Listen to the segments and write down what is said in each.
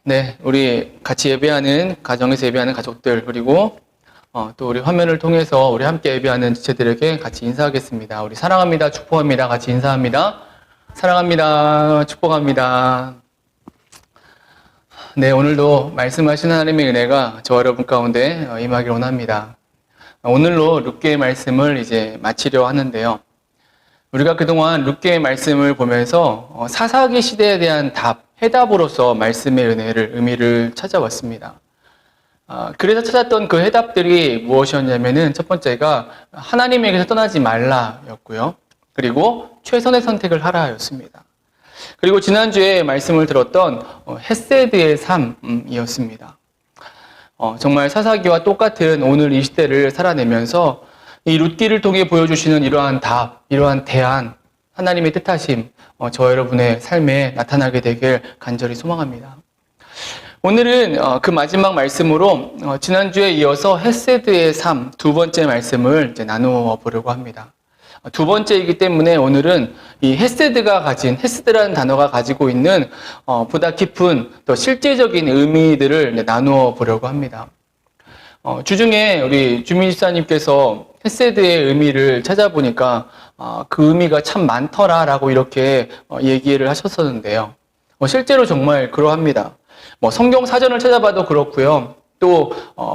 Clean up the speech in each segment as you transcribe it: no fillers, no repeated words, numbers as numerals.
네, 우리 같이 예배하는 가정에서 예배하는 가족들 그리고 또 우리 화면을 통해서 우리 함께 예배하는 지체들에게 같이 인사하겠습니다. 우리 사랑합니다, 축복합니다. 같이 인사합니다. 사랑합니다, 축복합니다. 네, 오늘도 말씀하신 하나님의 은혜가 저와 여러분 가운데 임하길 원합니다. 오늘로 룻기의 말씀을 이제 마치려 하는데요. 우리가 그동안 룻기의 말씀을 보면서 사사기 시대에 대한 해답으로서 말씀의 의미를 찾아왔습니다. 그래서 찾았던 그 해답들이 무엇이었냐면은 첫 번째가 하나님에게서 떠나지 말라였고요. 그리고 최선의 선택을 하라였습니다. 그리고 지난주에 말씀을 들었던 헤세드의 삶이었습니다. 정말 사사기와 똑같은 오늘 이 시대를 살아내면서 이 룻기를 통해 보여주시는 이러한 이러한 대안, 하나님의 뜻하심, 저 여러분의 삶에 나타나게 되길 간절히 소망합니다. 오늘은 그 마지막 말씀으로 지난주에 이어서 헤세드의 삶 두 번째 말씀을 이제 나누어 보려고 합니다. 두 번째이기 때문에 오늘은 이 헤세드라는 단어가 가지고 있는 보다 깊은 더 실제적인 의미들을 나누어 보려고 합니다. 주중에 우리 주민 집사님께서 헤세드의 의미를 찾아보니까 그 의미가 참 많더라라고 이렇게 얘기를 하셨었는데요. 실제로 정말 그러합니다. 성경 사전을 찾아봐도 그렇고요. 또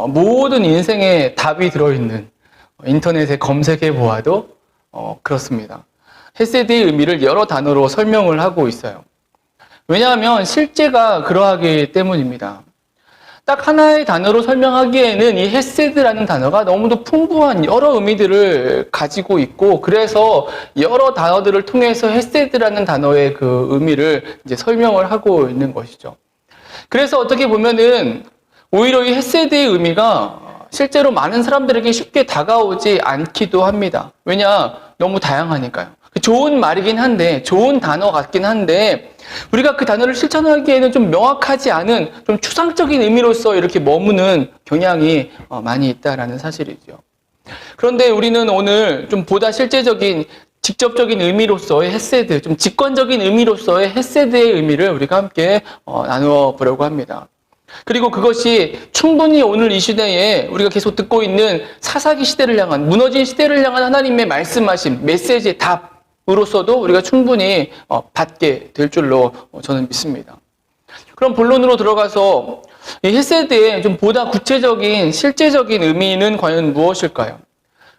모든 인생의 답이 들어있는 인터넷에 검색해 보아도 그렇습니다. 헤세드의 의미를 여러 단어로 설명을 하고 있어요. 왜냐하면 실제가 그러하기 때문입니다. 딱 하나의 단어로 설명하기에는 이 헤세드라는 단어가 너무도 풍부한 여러 의미들을 가지고 있고, 그래서 여러 단어들을 통해서 헤세드라는 단어의 그 의미를 이제 설명을 하고 있는 것이죠. 그래서 어떻게 보면은 오히려 이 헤세드의 의미가 실제로 많은 사람들에게 쉽게 다가오지 않기도 합니다. 왜냐? 너무 다양하니까요. 좋은 말이긴 한데, 좋은 단어 같긴 한데, 우리가 그 단어를 실천하기에는 좀 명확하지 않은 좀 추상적인 의미로서 이렇게 머무는 경향이 많이 있다라는 사실이죠. 그런데 우리는 오늘 좀 보다 실제적인 직접적인 의미로서의 헤세드, 좀 직관적인 의미로서의 헤세드의 의미를 우리가 함께 나누어 보려고 합니다. 그리고 그것이 충분히 오늘 이 시대에 우리가 계속 듣고 있는 사사기 시대를 향한, 무너진 시대를 향한 하나님의 말씀하신 메시지의 답으로서도 우리가 충분히 받게 될 줄로 저는 믿습니다. 그럼 본론으로 들어가서 이 헤세드의 좀 보다 구체적인 실제적인 의미는 과연 무엇일까요?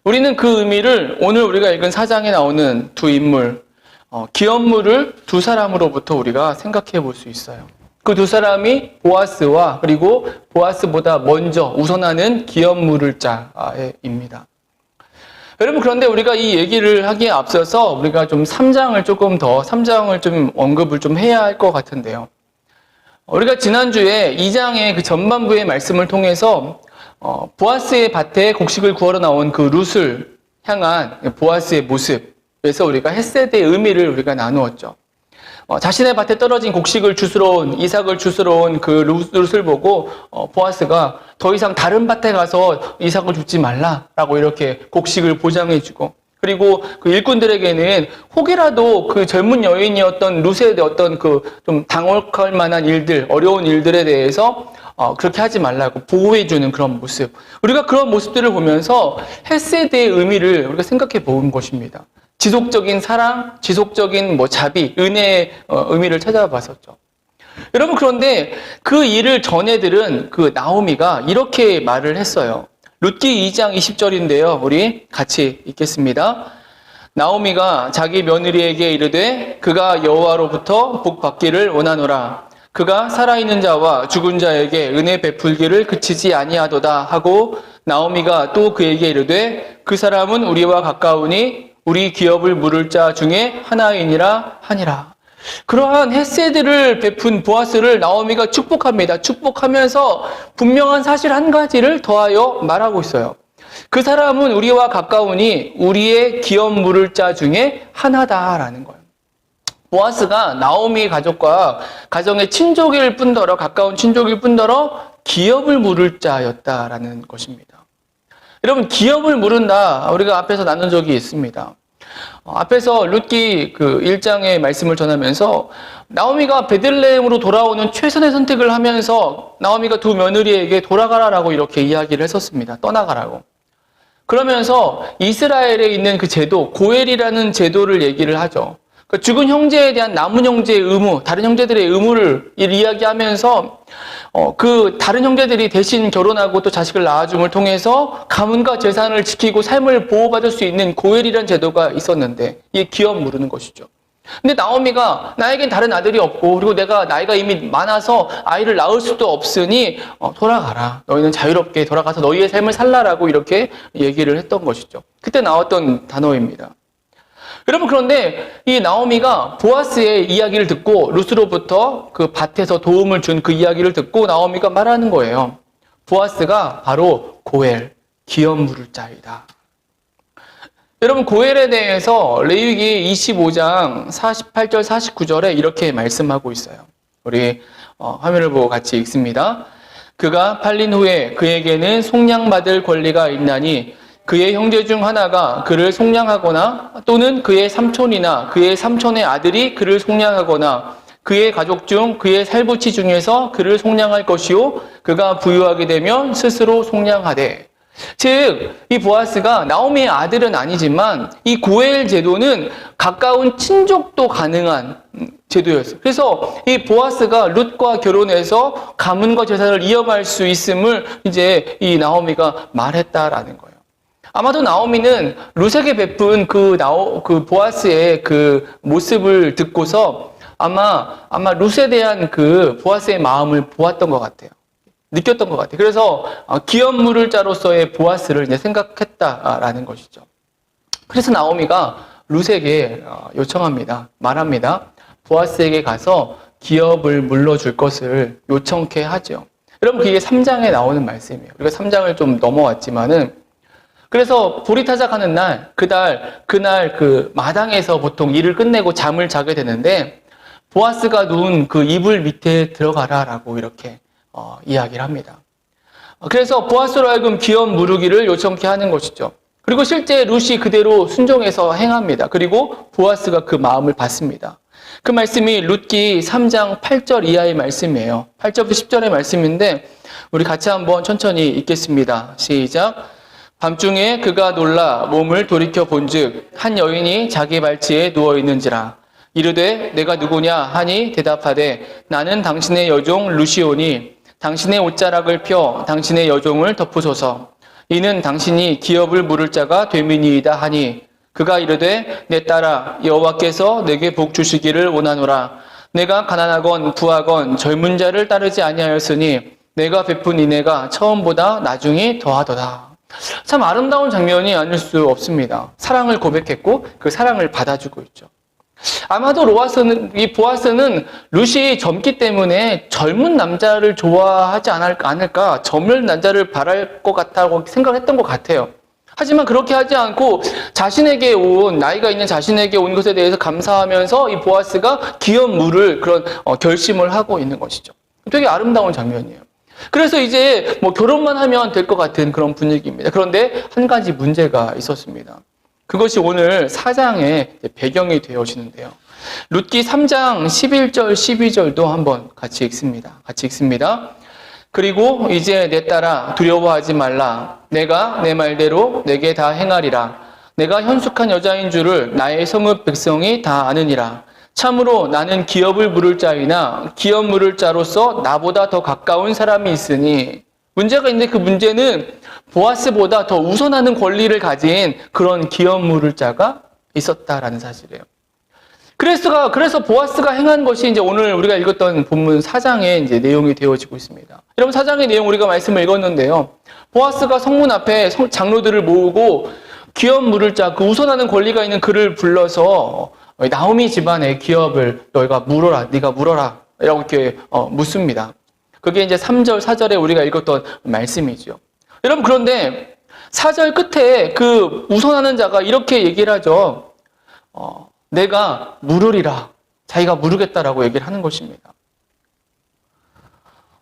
우리는 그 의미를 오늘 우리가 읽은 4장에 나오는 두 인물, 기업물을 두 사람으로부터 우리가 생각해 볼 수 있어요. 그 두 사람이 보아스와 그리고 보아스보다 먼저 우선하는 기업물을 자입니다. 여러분, 그런데 우리가 이 얘기를 하기에 앞서서 우리가 좀 3장을 좀 언급을 좀 해야 할 것 같은데요. 우리가 지난주에 2장의 그 전반부의 말씀을 통해서 보아스의 밭에 곡식을 구하러 나온 그 룻을 향한 보아스의 모습에서 우리가 헤세드의 의미를 우리가 나누었죠. 자신의 밭에 떨어진 곡식을 이삭을 주스러 온 그 룻을 보고 보아스가 더 이상 다른 밭에 가서 이삭을 줍지 말라라고 이렇게 곡식을 보장해주고, 그리고 그 일꾼들에게는 혹이라도 그 젊은 여인이었던 룻의 어떤 그 좀 당혹할 만한 일들, 어려운 일들에 대해서 그렇게 하지 말라고 보호해주는 그런 모습. 우리가 그런 모습들을 보면서 헤세드의 의미를 우리가 생각해 본 것입니다. 지속적인 사랑, 지속적인 자비, 은혜의 의미를 찾아봤었죠. 여러분, 그런데 그 일을 전해 들은 그 나오미가 이렇게 말을 했어요. 룻기 2장 20절인데요. 우리 같이 읽겠습니다. 나오미가 자기 며느리에게 이르되 그가 여호와로부터 복 받기를 원하노라. 그가 살아있는 자와 죽은 자에게 은혜 베풀기를 그치지 아니하도다 하고, 나오미가 또 그에게 이르되 그 사람은 우리와 가까우니 우리 기업을 물을 자 중에 하나이니라 하니라. 그러한 헤세드를 베푼 보아스를 나오미가 축복합니다. 축복하면서 분명한 사실 한 가지를 더하여 말하고 있어요. 그 사람은 우리와 가까우니 우리의 기업 물을 자 중에 하나다라는 거예요. 보아스가 나오미 가족과 가정의 친족일 뿐더러, 가까운 친족일 뿐더러 기업을 물을 자였다라는 것입니다. 여러분, 기업을 물은다, 우리가 앞에서 나눈 적이 있습니다. 앞에서 룻기 그 1장의 말씀을 전하면서 나오미가 베들레헴으로 돌아오는 최선의 선택을 하면서 나오미가 두 며느리에게 돌아가라라고 이렇게 이야기를 했었습니다. 떠나가라고. 그러면서 이스라엘에 있는 그 제도, 고엘이라는 제도를 얘기를 하죠. 그 죽은 형제에 대한 남은 형제의 의무, 다른 형제들의 의무를 이야기하면서 그 다른 형제들이 대신 결혼하고 또 자식을 낳아줌을 통해서 가문과 재산을 지키고 삶을 보호받을 수 있는 고엘이라는 제도가 있었는데 이게 기업 무르는 것이죠. 근데 나오미가 나에겐 다른 아들이 없고 그리고 내가 나이가 이미 많아서 아이를 낳을 수도 없으니 돌아가라. 너희는 자유롭게 돌아가서 너희의 삶을 살라라고 이렇게 얘기를 했던 것이죠. 그때 나왔던 단어입니다. 여러분, 그런데 이 나오미가 보아스의 이야기를 듣고 룻으로부터 그 밭에서 도움을 준 그 이야기를 듣고 나오미가 말하는 거예요. 보아스가 바로 고엘, 기업 물을 자이다. 여러분, 고엘에 대해서 레위기 25장 48절 49절에 이렇게 말씀하고 있어요. 우리 화면을 보고 같이 읽습니다. 그가 팔린 후에 그에게는 속량받을 권리가 있나니 그의 형제 중 하나가 그를 속량하거나 또는 그의 삼촌이나 그의 삼촌의 아들이 그를 속량하거나 그의 가족 중 그의 살부치 중에서 그를 속량할 것이요 그가 부유하게 되면 스스로 속량하되. 즉, 이 보아스가 나오미의 아들은 아니지만 이 고엘 제도는 가까운 친족도 가능한 제도였어요. 그래서 이 보아스가 룻과 결혼해서 가문과 재산을 이어갈 수 있음을 이제 이 나오미가 말했다라는 거예요. 아마도 나오미는 룻에게 베푼 그 보아스의 그 모습을 듣고서 아마 룻에 대한 그 보아스의 마음을 보았던 것 같아요. 느꼈던 것 같아요. 그래서 기업 물을 자로서의 보아스를 이제 생각했다라는 것이죠. 그래서 나오미가 룻에게 요청합니다. 말합니다. 보아스에게 가서 기업을 물러줄 것을 요청케 하죠. 여러분, 그게 3장에 나오는 말씀이에요. 우리가 3장을 좀 넘어왔지만은 그래서 보리타작하는 날, 그날 그 마당에서 보통 일을 끝내고 잠을 자게 되는데 보아스가 누운 그 이불 밑에 들어가라라고 이렇게 이야기를 합니다. 그래서 보아스로 하여금 기업 무르기를 요청케 하는 것이죠. 그리고 실제 룻이 그대로 순종해서 행합니다. 그리고 보아스가 그 마음을 받습니다. 그 말씀이 룻기 3장 8절 이하의 말씀이에요. 8절부터 10절의 말씀인데 우리 같이 한번 천천히 읽겠습니다. 시작. 밤중에 그가 놀라 몸을 돌이켜 본즉 한 여인이 자기 발치에 누워 있는지라. 이르되 내가 누구냐 하니 대답하되 나는 당신의 여종 루시오니 당신의 옷자락을 펴 당신의 여종을 덮으소서. 이는 당신이 기업을 물을 자가 됨이니이다 하니 그가 이르되 내 딸아 여호와께서 내게 복 주시기를 원하노라. 내가 가난하건 부하건 젊은 자를 따르지 아니하였으니 내가 베푼 인애가 처음보다 나중이 더하도다. 참 아름다운 장면이 아닐 수 없습니다. 사랑을 고백했고 그 사랑을 받아주고 있죠. 아마도 이 보아스는 룻이 젊기 때문에 젊은 남자를 좋아하지 않을까, 젊은 남자를 바랄 것 같다고 생각했던 것 같아요. 하지만 그렇게 하지 않고 나이가 있는 자신에게 온 것에 대해서 감사하면서 이 보아스가 기업 물을 그런 결심을 하고 있는 것이죠. 되게 아름다운 장면이에요. 그래서 이제 결혼만 하면 될 것 같은 그런 분위기입니다. 그런데 한 가지 문제가 있었습니다. 그것이 오늘 4장의 배경이 되어지는데요. 룻기 3장 11절, 12절도 한번 같이 읽습니다. 그리고 이제 내 딸아 두려워하지 말라. 내가 내 말대로 내게 다 행하리라. 내가 현숙한 여자인 줄을 나의 성읍 백성이 다 아느니라. 참으로 나는 기업을 물을 자이나 기업 물을 자로서 나보다 더 가까운 사람이 있으니. 문제가 있는데 그 문제는 보아스보다 더 우선하는 권리를 가진 그런 기업 물을 자가 있었다라는 사실이에요. 그래서 보아스가 행한 것이 이제 오늘 우리가 읽었던 본문 4장의 이제 내용이 되어지고 있습니다. 여러분, 4장의 내용 우리가 말씀을 읽었는데요. 보아스가 성문 앞에 장로들을 모으고 기업 물을 자, 그 우선하는 권리가 있는 그를 불러서 나오미 집안의 기업을 너희가 물어라, 네가 물어라 라고 이렇게 묻습니다. 그게 이제 3절, 4절에 우리가 읽었던 말씀이죠. 여러분, 그런데 4절 끝에 그 우선하는 자가 이렇게 얘기를 하죠. 내가 물으리라. 자기가 물으겠다라고 얘기를 하는 것입니다.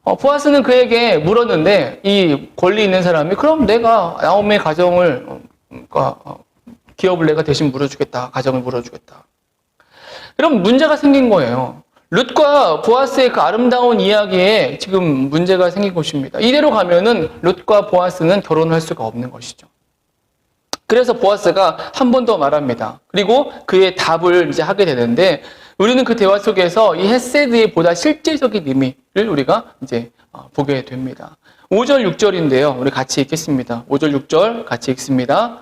보아스는 그에게 물었는데 이 권리 있는 사람이 그럼 내가 나오미의 가정을 기업을 내가 대신 물어주겠다. 가정을 물어주겠다. 그럼 문제가 생긴 거예요. 룻과 보아스의 그 아름다운 이야기에 지금 문제가 생긴 것입니다. 이대로 가면은 룻과 보아스는 결혼할 수가 없는 것이죠. 그래서 보아스가 한 번 더 말합니다. 그리고 그의 답을 이제 하게 되는데 우리는 그 대화 속에서 이 헤세드의 보다 실제적인 의미를 우리가 이제 보게 됩니다. 5절, 6절인데요. 우리 같이 읽겠습니다. 5절, 6절 같이 읽습니다.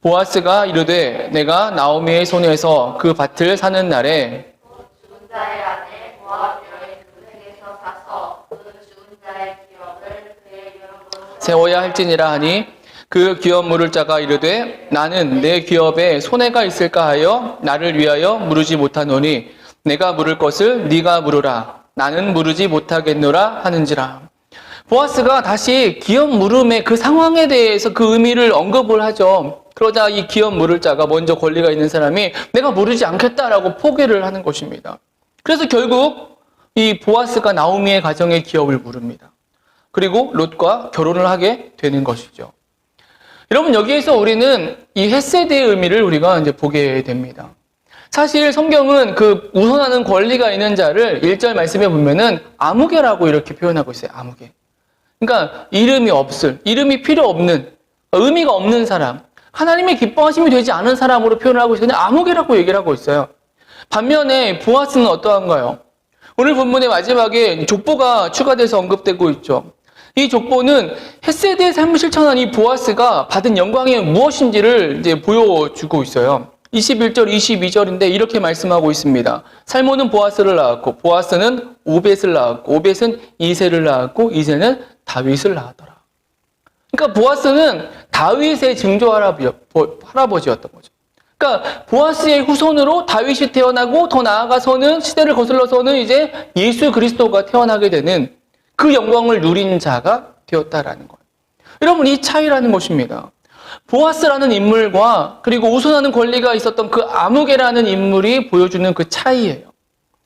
보아스가 이르되 내가 나오미의 손에서 그 밭을 사는 날에 죽은 자의 아내 모압여인 르멕에서 사서 그 죽은 자의 기업을 그의 여러분 세워야 할지니라 하니 그 기업 물을 자가 이르되 나는 내 기업에 손해가 있을까 하여 나를 위하여 물으지 못하노니 내가 물을 것을 네가 물으라 나는 물으지 못하겠노라 하는지라. 보아스가 다시 기업 물음의 그 상황에 대해서 그 의미를 언급을 하죠. 그러자 이 기업 물을 자가 먼저 권리가 있는 사람이 내가 물으지 않겠다라고 포기를 하는 것입니다. 그래서 결국 이 보아스가 나오미의 가정의 기업을 물습니다. 그리고 롯과 결혼을 하게 되는 것이죠. 여러분 여기에서 우리는 이 헤세드의 의미를 우리가 이제 보게 됩니다. 사실 성경은 그 우선하는 권리가 있는 자를 1절 말씀에 보면은 아무개라고 이렇게 표현하고 있어요. 아무개. 그러니까 이름이 없을, 이름이 필요 없는, 의미가 없는 사람, 하나님의 기뻐하심이 되지 않은 사람으로 표현을 하고 있어요. 그냥 아무개라고 얘기를 하고 있어요. 반면에 보아스는 어떠한가요? 오늘 본문의 마지막에 족보가 추가돼서 언급되고 있죠. 이 족보는 헤세드의 삶을 실천한 이 보아스가 받은 영광이 무엇인지를 이제 보여주고 있어요. 21절, 22절인데 이렇게 말씀하고 있습니다. 살몬은 보아스를 낳았고, 보아스는 오벳을 낳았고, 오벳은 이새를 낳았고, 이새는 다윗을 낳았더라. 그러니까 보아스는 다윗의 증조 할아버지였던 거죠. 그러니까 보아스의 후손으로 다윗이 태어나고 더 나아가서는 시대를 거슬러서는 이제 예수 그리스도가 태어나게 되는 그 영광을 누린 자가 되었다라는 거예요. 여러분 이 차이라는 것입니다. 보아스라는 인물과 그리고 우선하는 권리가 있었던 그 아무개라는 인물이 보여주는 그 차이예요.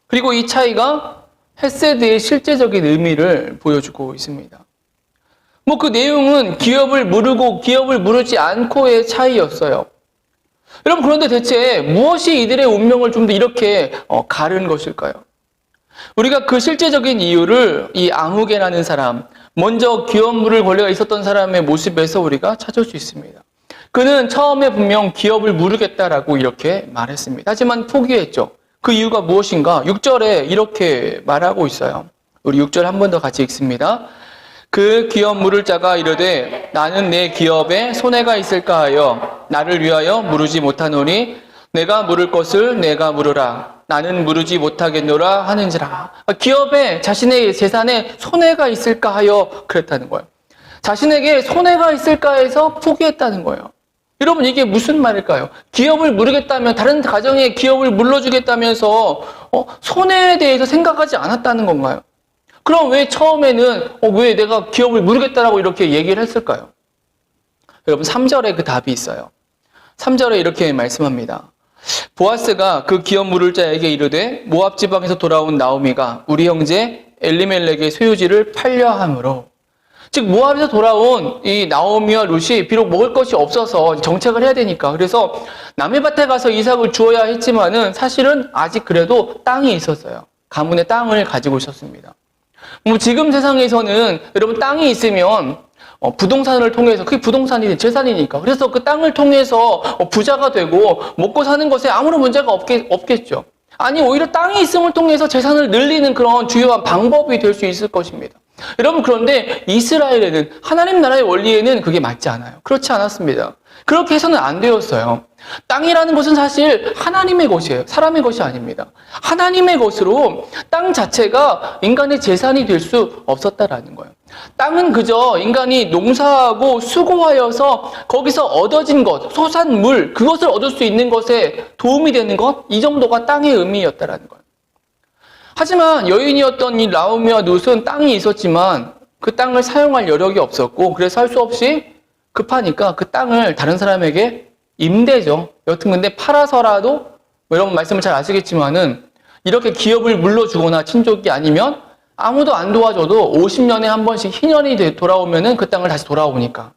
그리고 이 차이가 헤세드의 실제적인 의미를 보여주고 있습니다. 뭐 그 내용은 기업을 물고 기업을 물지 않고의 차이였어요. 여러분 그런데 대체 무엇이 이들의 운명을 좀 더 이렇게 가른 것일까요? 우리가 그 실제적인 이유를 이 아무개라는 사람, 먼저 기업 물을 권리가 있었던 사람의 모습에서 우리가 찾을 수 있습니다. 그는 처음에 분명 기업을 물으겠다라고 이렇게 말했습니다. 하지만 포기했죠. 그 이유가 무엇인가? 6절에 이렇게 말하고 있어요. 우리 6절 한 번 더 같이 읽습니다. 그 기업 물을 자가 이르되 나는 내 기업에 손해가 있을까 하여 나를 위하여 물으지 못하노니 내가 물을 것을 내가 물으라 나는 물으지 못하겠노라 하는지라. 기업에 자신의 재산에 손해가 있을까 하여 그랬다는 거예요. 자신에게 손해가 있을까 해서 포기했다는 거예요. 여러분 이게 무슨 말일까요? 기업을 물으겠다면 다른 가정에 기업을 물러주겠다면서 손해에 대해서 생각하지 않았다는 건가요? 그럼 왜 처음에는 왜 내가 기업을 물으겠다라고 이렇게 얘기를 했을까요? 여러분 3절에 그 답이 있어요. 3절에 이렇게 말씀합니다. 보아스가 그 기업 물을 자에게 이르되 모압 지방에서 돌아온 나오미가 우리 형제 엘리멜렉의 소유지를 팔려 함으로, 즉 모압에서 돌아온 이 나오미와 룻이 비록 먹을 것이 없어서 정착을 해야 되니까 그래서 남의 밭에 가서 이삭을 주어야 했지만은 사실은 아직 그래도 땅이 있었어요. 가문의 땅을 가지고 있었습니다. 뭐 지금 세상에서는 여러분 땅이 있으면 부동산을 통해서 그게 부동산이 재산이니까 그래서 그 땅을 통해서 부자가 되고 먹고 사는 것에 아무런 문제가 없겠죠. 아니 오히려 땅이 있음을 통해서 재산을 늘리는 그런 주요한 방법이 될 수 있을 것입니다. 여러분 그런데 이스라엘에는 하나님 나라의 원리에는 그게 맞지 않아요. 그렇지 않았습니다. 그렇게 해서는 안 되었어요. 땅이라는 것은 사실 하나님의 것이에요. 사람의 것이 아닙니다. 하나님의 것으로 땅 자체가 인간의 재산이 될 수 없었다라는 거예요. 땅은 그저 인간이 농사하고 수고하여서 거기서 얻어진 것, 소산물, 그것을 얻을 수 있는 것에 도움이 되는 것, 이 정도가 땅의 의미였다라는 거예요. 하지만 여인이었던 이 나오미와 룻은 땅이 있었지만 그 땅을 사용할 여력이 없었고 그래서 할 수 없이 급하니까 그 땅을 다른 사람에게 임대죠. 여튼 근데 팔아서라도 여러분 말씀을 잘 아시겠지만은 이렇게 기업을 물러주거나 친족이 아니면 아무도 안 도와줘도 50년에 한 번씩 희년이 돌아오면은 그 땅을 다시 돌아오니까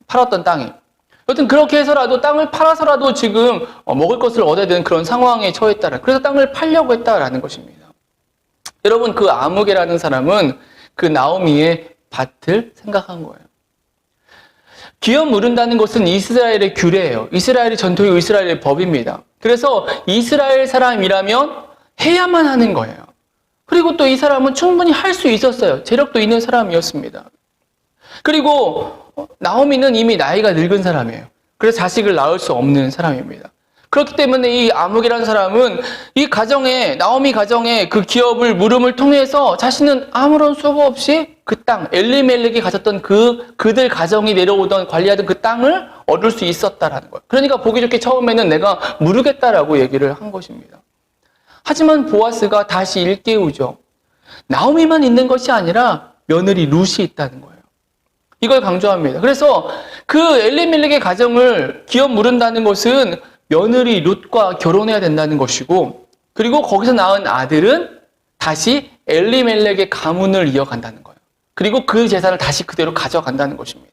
팔았던 땅이. 여튼 그렇게 해서라도 땅을 팔아서라도 지금 먹을 것을 얻어야 되는 그런 상황에 처했다라. 그래서 땅을 팔려고 했다라는 것입니다. 여러분, 그 아무개라는 사람은 그 나오미의 밭을 생각한 거예요. 기업 물은다는 것은 이스라엘의 규례예요. 이스라엘의 전통이고 이스라엘의 법입니다. 그래서 이스라엘 사람이라면 해야만 하는 거예요. 그리고 또 이 사람은 충분히 할 수 있었어요. 재력도 있는 사람이었습니다. 그리고 나오미는 이미 나이가 늙은 사람이에요. 그래서 자식을 낳을 수 없는 사람입니다. 그렇기 때문에 이 아무개라는 사람은 이 가정에, 나오미 가정에 그 기업을 물음을 통해서 자신은 아무런 수고 없이 그 땅, 엘리멜렉이 가졌던 그들 가정이 내려오던 관리하던 그 땅을 얻을 수 있었다라는 거예요. 그러니까 보기 좋게 처음에는 내가 무르겠다라고 얘기를 한 것입니다. 하지만 보아스가 다시 일깨우죠. 나오미만 있는 것이 아니라 며느리 룻이 있다는 거예요. 이걸 강조합니다. 그래서 그 엘리멜렉의 가정을 기업 물은다는 것은 며느리 룻과 결혼해야 된다는 것이고, 그리고 거기서 낳은 아들은 다시 엘리멜렉의 가문을 이어간다는 거예요. 그리고 그 재산을 다시 그대로 가져간다는 것입니다.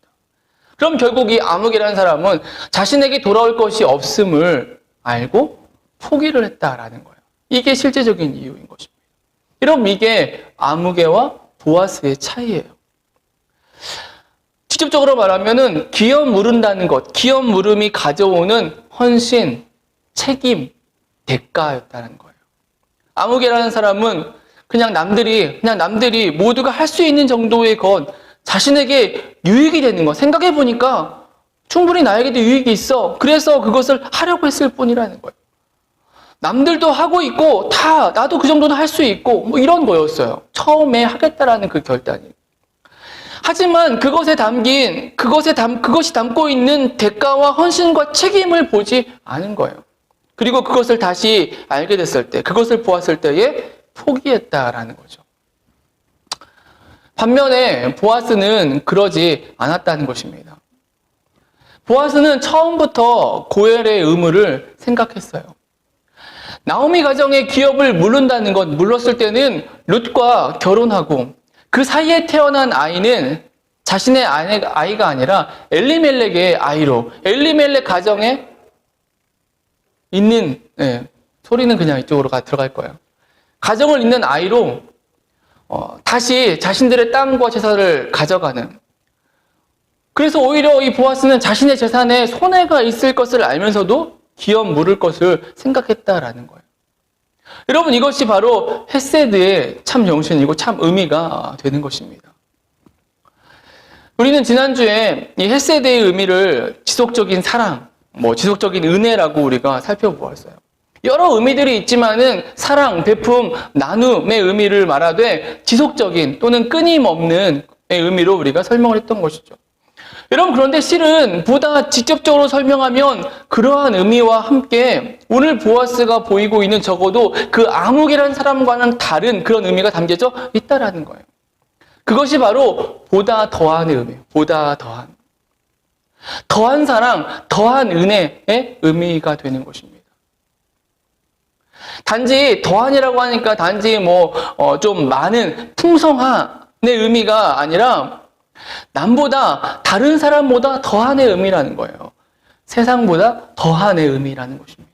그럼 결국 이 아무개라는 사람은 자신에게 돌아올 것이 없음을 알고 포기를 했다라는 거예요. 이게 실제적인 이유인 것입니다. 여러분, 이게 아무개와 보아스의 차이예요. 직접적으로 말하면은 기업 물은다는 것, 기업 물음이 가져오는 헌신, 책임, 대가였다는 거예요. 아무개라는 사람은 그냥 남들이 모두가 할 수 있는 정도의 것, 자신에게 유익이 되는 것, 생각해 보니까 충분히 나에게도 유익이 있어. 그래서 그것을 하려고 했을 뿐이라는 거예요. 남들도 하고 있고 나도 그 정도는 할 수 있고 뭐 이런 거였어요. 처음에 하겠다라는 그 결단이. 하지만 그것이 담고 있는 대가와 헌신과 책임을 보지 않은 거예요. 그리고 그것을 다시 알게 됐을 때, 그것을 보았을 때에 포기했다라는 거죠. 반면에 보아스는 그러지 않았다는 것입니다. 보아스는 처음부터 고엘의 의무를 생각했어요. 나오미 가정의 기업을 물른다는 것, 물렀을 때는 룻과 결혼하고 그 사이에 태어난 아이는 자신의 아이가 아니라 엘리멜렉의 아이로, 엘리멜렉 가정에 있는, 소리는 그냥 이쪽으로 들어갈 거예요. 가정을 잇는 아이로 다시 자신들의 땅과 재산을 가져가는. 그래서 오히려 이 보아스는 자신의 재산에 손해가 있을 것을 알면서도 기업 물을 것을 생각했다라는 거예요. 여러분, 이것이 바로 헤세드의 참 정신이고 참 의미가 되는 것입니다. 우리는 지난주에 이 헤세드의 의미를 지속적인 사랑, 지속적인 은혜라고 우리가 살펴보았어요. 여러 의미들이 있지만은 사랑, 베품, 나눔의 의미를 말하되 지속적인 또는 끊임없는 의미로 우리가 설명을 했던 것이죠. 여러분, 그런데 실은 보다 직접적으로 설명하면 그러한 의미와 함께 오늘 보아스가 보이고 있는 적어도 그 아무개라는 사람과는 다른 그런 의미가 담겨져 있다라는 거예요. 그것이 바로 보다 더한의 의미예요. 보다 더한. 더한 사랑, 더한 은혜의 의미가 되는 것입니다. 단지 더한이라고 하니까 단지 좀 많은 풍성한의 의미가 아니라 남보다, 다른 사람보다 더한의 의미라는 거예요. 세상보다 더한의 의미라는 것입니다.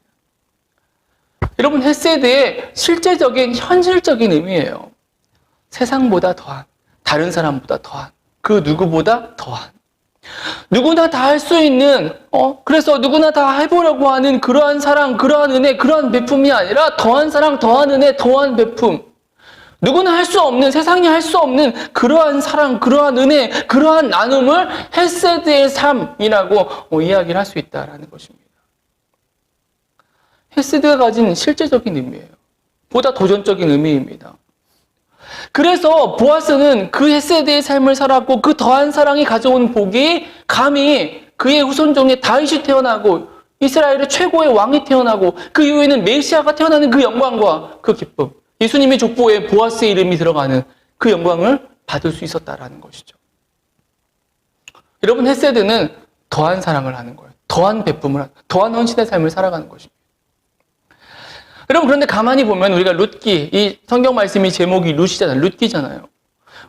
여러분, 헤세드의 실제적인, 현실적인 의미예요. 세상보다 더한, 다른 사람보다 더한, 그 누구보다 더한. 누구나 다 할 수 있는, 그래서 누구나 다 해보려고 하는 그러한 사랑, 그러한 은혜, 그러한 베품이 아니라 더한 사랑, 더한 은혜, 더한 베품. 누구나 할 수 없는, 세상이 할 수 없는 그러한 사랑, 그러한 은혜, 그러한 나눔을 헤세드의 삶이라고 이야기를 할 수 있다는 것입니다. 헤세드가 가진 실제적인 의미예요. 보다 도전적인 의미입니다. 그래서 보아스는 그 헤세드의 삶을 살았고 그 더한 사랑이 가져온 복이 감히 그의 후손종에 다윗이 태어나고 이스라엘의 최고의 왕이 태어나고 그 이후에는 메시아가 태어나는 그 영광과 그 기쁨, 예수님의 족보에 보아스의 이름이 들어가는 그 영광을 받을 수 있었다라는 것이죠. 여러분, 헤세드는 더한 사랑을 하는 거예요. 더한 베품을, 더한 헌신의 삶을 살아가는 것입니다. 여러분, 그런데 가만히 보면 우리가 룻기, 이 성경 말씀이 제목이 룻이잖아요. 룻기잖아요.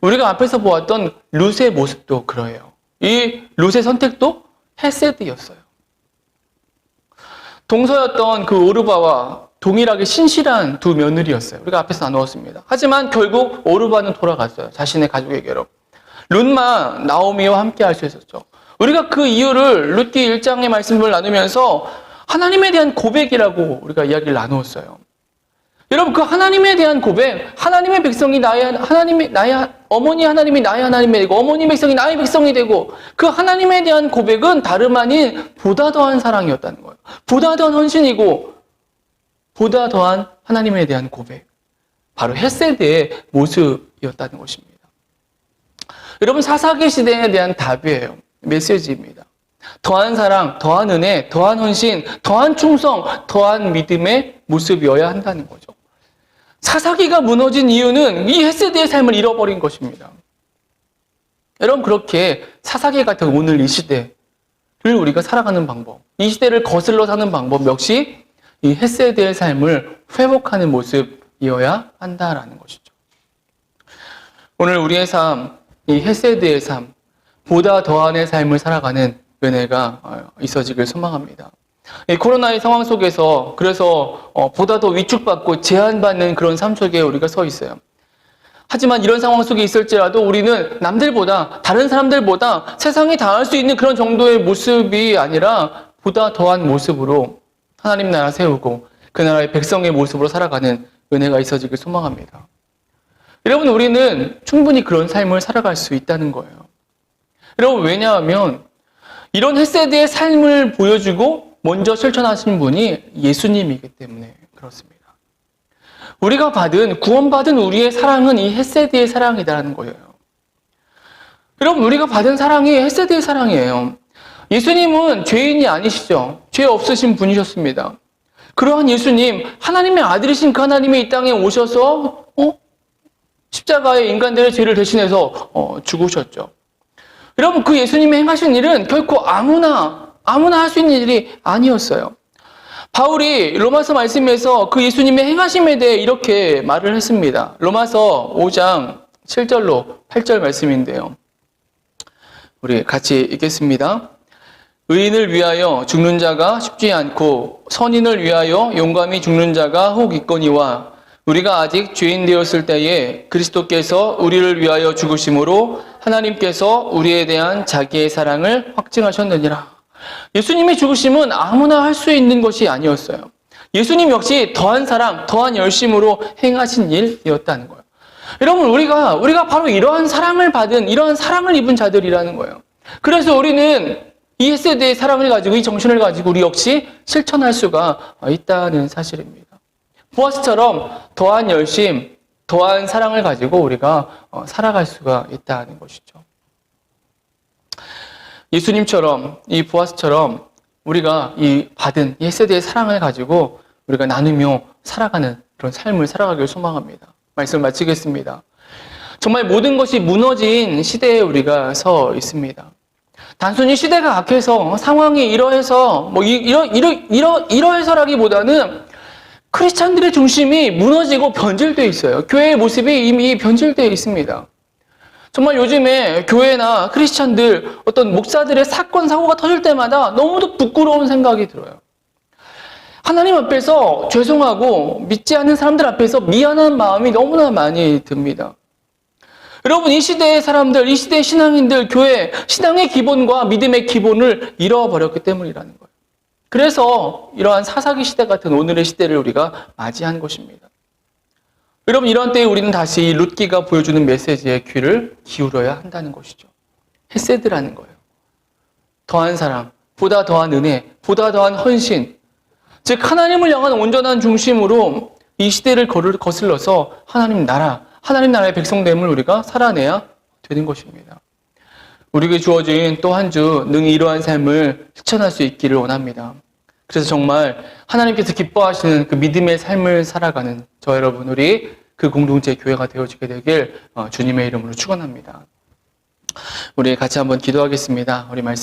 우리가 앞에서 보았던 룻의 모습도 그러해요. 이 룻의 선택도 헤세드였어요. 동서였던 그 오르바와 동일하게 신실한 두 며느리였어요. 우리가 앞에서 나누었습니다. 하지만 결국 오르바는 돌아갔어요. 자신의 가족에게로. 룻만 나오미와 함께 할 수 있었죠. 우리가 그 이유를 룻기 1장의 말씀을 나누면서 하나님에 대한 고백이라고 우리가 이야기를 나누었어요. 여러분, 그 하나님에 대한 고백, 하나님의 백성이 나의 어머니 하나님이 나의 하나님이 되고 어머니 백성이 나의 백성이 되고, 그 하나님에 대한 고백은 다름 아닌 보다 더한 사랑이었다는 거예요. 보다 더한 헌신이고 보다 더한 하나님에 대한 고백, 바로 헤세드의 모습이었다는 것입니다. 여러분, 사사기 시대에 대한 답이에요. 메시지입니다. 더한 사랑, 더한 은혜, 더한 헌신, 더한 충성, 더한 믿음의 모습이어야 한다는 거죠. 사사기가 무너진 이유는 이 헤세드의 삶을 잃어버린 것입니다. 여러분, 그렇게 사사기 같은 오늘 이 시대를 우리가 살아가는 방법, 이 시대를 거슬러 사는 방법 역시 이 헤세드의 삶을 회복하는 모습이어야 한다라는 것이죠. 오늘 우리의 삶, 이 헤세드의 삶, 보다 더한의 삶을 살아가는 은혜가 있어지길 소망합니다. 이 코로나의 상황 속에서 그래서 보다 더 위축받고 제한받는 그런 삶 속에 우리가 서 있어요. 하지만 이런 상황 속에 있을지라도 우리는 남들보다, 다른 사람들보다 세상이 당할 수 있는 그런 정도의 모습이 아니라 보다 더한 모습으로 하나님 나라 세우고 그 나라의 백성의 모습으로 살아가는 은혜가 있어지길 소망합니다. 여러분, 우리는 충분히 그런 삶을 살아갈 수 있다는 거예요. 여러분, 왜냐하면 이런 헤세드의 삶을 보여주고 먼저 실천하신 분이 예수님이기 때문에 그렇습니다. 우리가 구원받은 우리의 사랑은 이 헤세드의 사랑이라는 거예요. 여러분, 우리가 받은 사랑이 헤세드의 사랑이에요. 예수님은 죄인이 아니시죠. 죄 없으신 분이셨습니다. 그러한 예수님, 하나님의 아들이신 그 하나님이 이 땅에 오셔서 십자가의 인간들의 죄를 대신해서 죽으셨죠. 여러분, 그 예수님이 행하신 일은 결코 아무나 할 수 있는 일이 아니었어요. 바울이 로마서 말씀에서 그 예수님의 행하심에 대해 이렇게 말을 했습니다. 로마서 5장 7절로 8절 말씀인데요. 우리 같이 읽겠습니다. 의인을 위하여 죽는 자가 쉽지 않고 선인을 위하여 용감히 죽는 자가 혹 있거니와 우리가 아직 죄인 되었을 때에 그리스도께서 우리를 위하여 죽으심으로 하나님께서 우리에 대한 자기의 사랑을 확증하셨느니라. 예수님의 죽으심은 아무나 할 수 있는 것이 아니었어요. 예수님 역시 더한 사랑, 더한 열심으로 행하신 일이었다는 거예요. 여러분, 우리가 바로 이러한 사랑을 받은, 이러한 사랑을 입은 자들이라는 거예요. 그래서 우리는 이 헤세드의 사랑을 가지고, 이 정신을 가지고 우리 역시 실천할 수가 있다는 사실입니다. 보아스처럼 더한 열심, 더한 사랑을 가지고 우리가 살아갈 수가 있다는 것이죠. 예수님처럼, 이 보아스처럼 우리가 이 받은 이 헤세드의 사랑을 가지고 우리가 나누며 살아가는 그런 삶을 살아가길 소망합니다. 말씀을 마치겠습니다. 정말 모든 것이 무너진 시대에 우리가 서 있습니다. 단순히 시대가 악해서, 상황이 이러해서, 이러해서라기보다는 크리스찬들의 중심이 무너지고 변질되어 있어요. 교회의 모습이 이미 변질되어 있습니다. 정말 요즘에 교회나 크리스찬들, 어떤 목사들의 사건, 사고가 터질 때마다 너무도 부끄러운 생각이 들어요. 하나님 앞에서 죄송하고 믿지 않는 사람들 앞에서 미안한 마음이 너무나 많이 듭니다. 여러분, 이 시대의 사람들, 이 시대의 신앙인들, 교회, 신앙의 기본과 믿음의 기본을 잃어버렸기 때문이라는 거예요. 그래서 이러한 사사기 시대 같은 오늘의 시대를 우리가 맞이한 것입니다. 여러분, 이런 때에 우리는 다시 룻기가 보여주는 메시지에 귀를 기울여야 한다는 것이죠. 헤세드라는 거예요. 더한 사랑, 보다 더한 은혜, 보다 더한 헌신, 즉 하나님을 향한 온전한 중심으로 이 시대를 거슬러서 하나님 나라의 백성됨을 우리가 살아내야 되는 것입니다. 우리에게 주어진 또 한 주 능히 이러한 삶을 실천할 수 있기를 원합니다. 그래서 정말 하나님께서 기뻐하시는 그 믿음의 삶을 살아가는 저 여러분, 우리 그 공동체 교회가 되어지게 되길 주님의 이름으로 축원합니다. 우리 같이 한번 기도하겠습니다. 우리 말씀